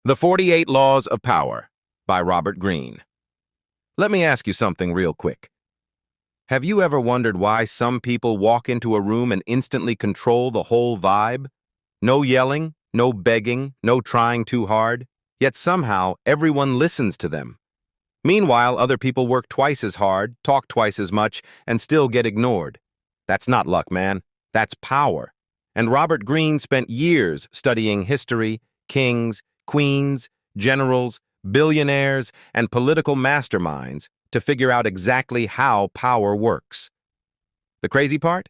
The 48 Laws of Power by Robert Greene. Let me ask you something real quick. Have you ever wondered why some people walk into a room and instantly control the whole vibe? No yelling, no begging, no trying too hard, yet somehow everyone listens to them. Meanwhile, other people work twice as hard, talk twice as much, and still get ignored. That's not luck, man. That's power. And Robert Greene spent years studying history, kings, queens, generals, billionaires, and political masterminds to figure out exactly how power works. The crazy part?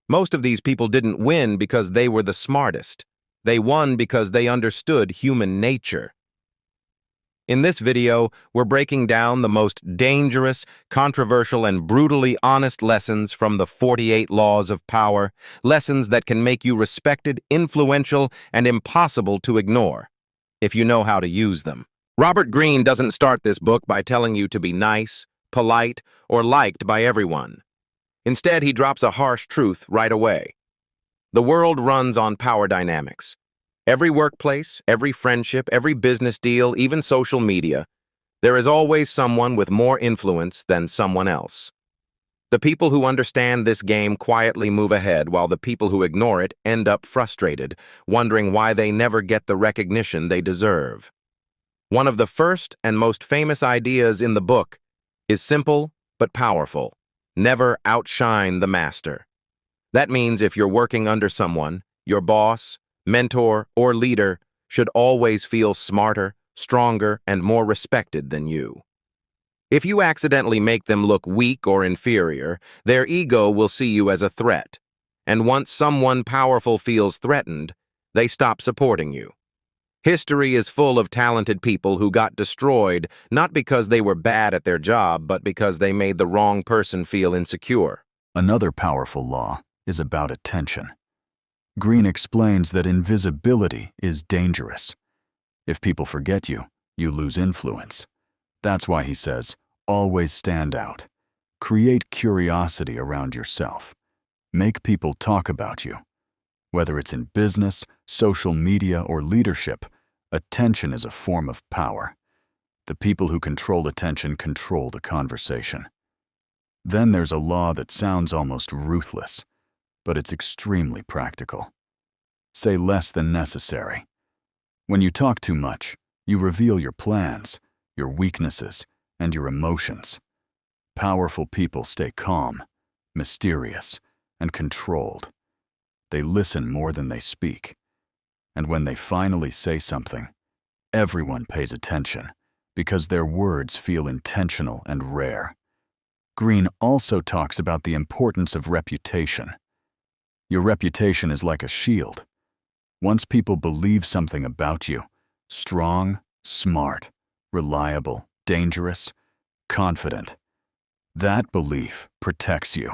Most of these people didn't win because they were the smartest. They won because they understood human nature. In this video, we're breaking down the most dangerous, controversial, and brutally honest lessons from the 48 Laws of Power, lessons that can make you respected, influential, and impossible to ignore, if you know how to use them. Robert Greene doesn't start this book by telling you to be nice, polite, or liked by everyone. Instead, he drops a harsh truth right away. The world runs on power dynamics. Every workplace, every friendship, every business deal, even social media, there is always someone with more influence than someone else. The people who understand this game quietly move ahead, while the people who ignore it end up frustrated, wondering why they never get the recognition they deserve. One of the first and most famous ideas in the book is simple but powerful. Never outshine the master. That means if you're working under someone, your boss, mentor, or leader should always feel smarter, stronger, and more respected than you. If you accidentally make them look weak or inferior, their ego will see you as a threat. And once someone powerful feels threatened, they stop supporting you. History is full of talented people who got destroyed not because they were bad at their job, but because they made the wrong person feel insecure. Another powerful law is about attention. Greene explains that invisibility is dangerous. If people forget you, you lose influence. That's why he says, always stand out. Create curiosity around yourself. Make people talk about you. Whether it's in business, social media, or leadership, attention is a form of power. The people who control attention control the conversation. Then there's a law that sounds almost ruthless, but it's extremely practical. Say less than necessary. When you talk too much, you reveal your plans, your weaknesses, and your emotions. Powerful people stay calm, mysterious, and controlled. They listen more than they speak. And when they finally say something, everyone pays attention because their words feel intentional and rare. Greene also talks about the importance of reputation. Your reputation is like a shield. Once people believe something about you, strong, smart, reliable, dangerous, confident, that belief protects you.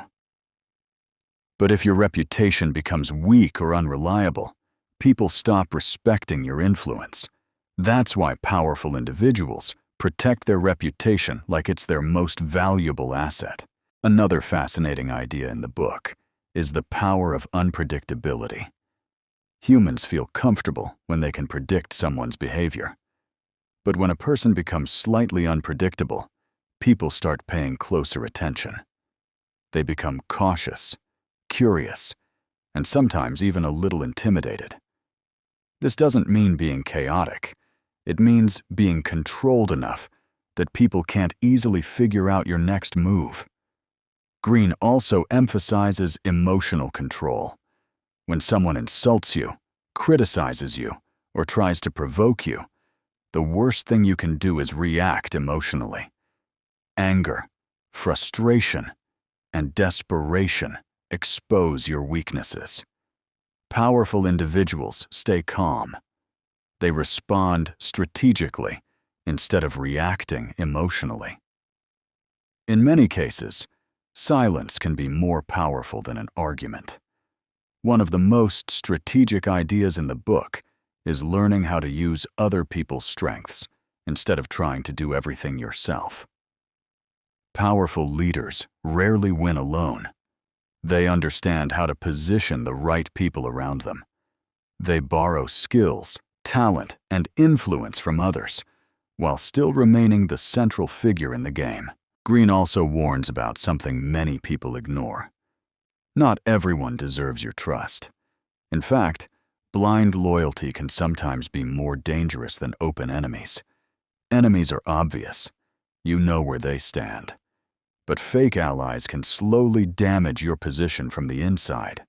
But if your reputation becomes weak or unreliable, people stop respecting your influence. That's why powerful individuals protect their reputation like it's their most valuable asset. Another fascinating idea in the book is the power of unpredictability. Humans feel comfortable when they can predict someone's behavior. But when a person becomes slightly unpredictable, people start paying closer attention. They become cautious, curious, and sometimes even a little intimidated. This doesn't mean being chaotic. It means being controlled enough that people can't easily figure out your next move. Greene also emphasizes emotional control. When someone insults you, criticizes you, or tries to provoke you, the worst thing you can do is react emotionally. Anger, frustration, and desperation expose your weaknesses. Powerful individuals stay calm. They respond strategically instead of reacting emotionally. In many cases, silence can be more powerful than an argument. One of the most strategic ideas in the book is learning how to use other people's strengths instead of trying to do everything yourself. Powerful leaders rarely win alone. They understand how to position the right people around them. They borrow skills, talent, and influence from others, while still remaining the central figure in the game. Greene also warns about something many people ignore. Not everyone deserves your trust. In fact, blind loyalty can sometimes be more dangerous than open enemies. Enemies are obvious. You know where they stand. But fake allies can slowly damage your position from the inside.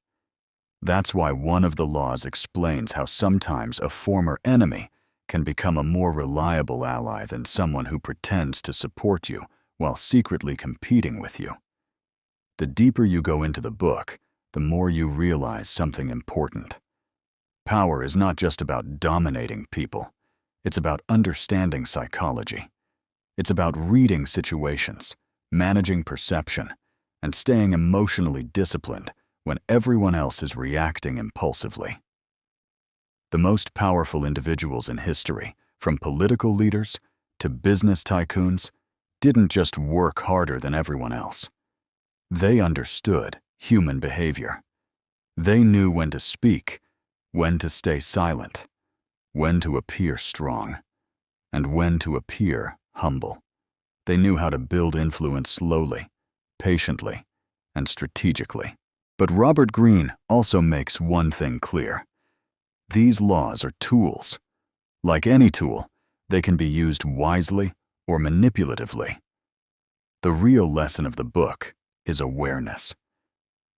That's why one of the laws explains how sometimes a former enemy can become a more reliable ally than someone who pretends to support you while secretly competing with you. The deeper you go into the book, the more you realize something important. Power is not just about dominating people. It's about understanding psychology. It's about reading situations, managing perception, and staying emotionally disciplined when everyone else is reacting impulsively. The most powerful individuals in history, from political leaders to business tycoons, didn't just work harder than everyone else. They understood human behavior. They knew when to speak, when to stay silent, when to appear strong, and when to appear humble. They knew how to build influence slowly, patiently, and strategically. But Robert Greene also makes one thing clear. These laws are tools. Like any tool, they can be used wisely or manipulatively. The real lesson of the book is awareness.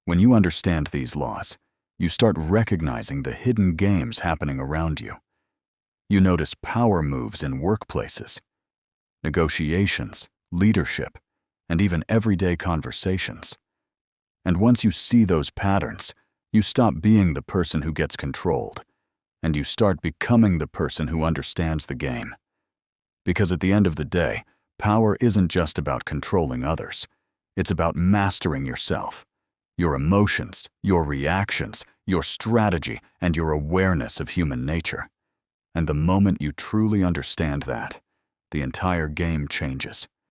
When you understand these laws, you start recognizing the hidden games happening around you. You notice power moves in workplaces, negotiations, leadership, and even everyday conversations. And once you see those patterns, you stop being the person who gets controlled, and you start becoming the person who understands the game. Because at the end of the day, power isn't just about controlling others. It's about mastering yourself, your emotions, your reactions, your strategy, and your awareness of human nature. And the moment you truly understand that, the entire game changes.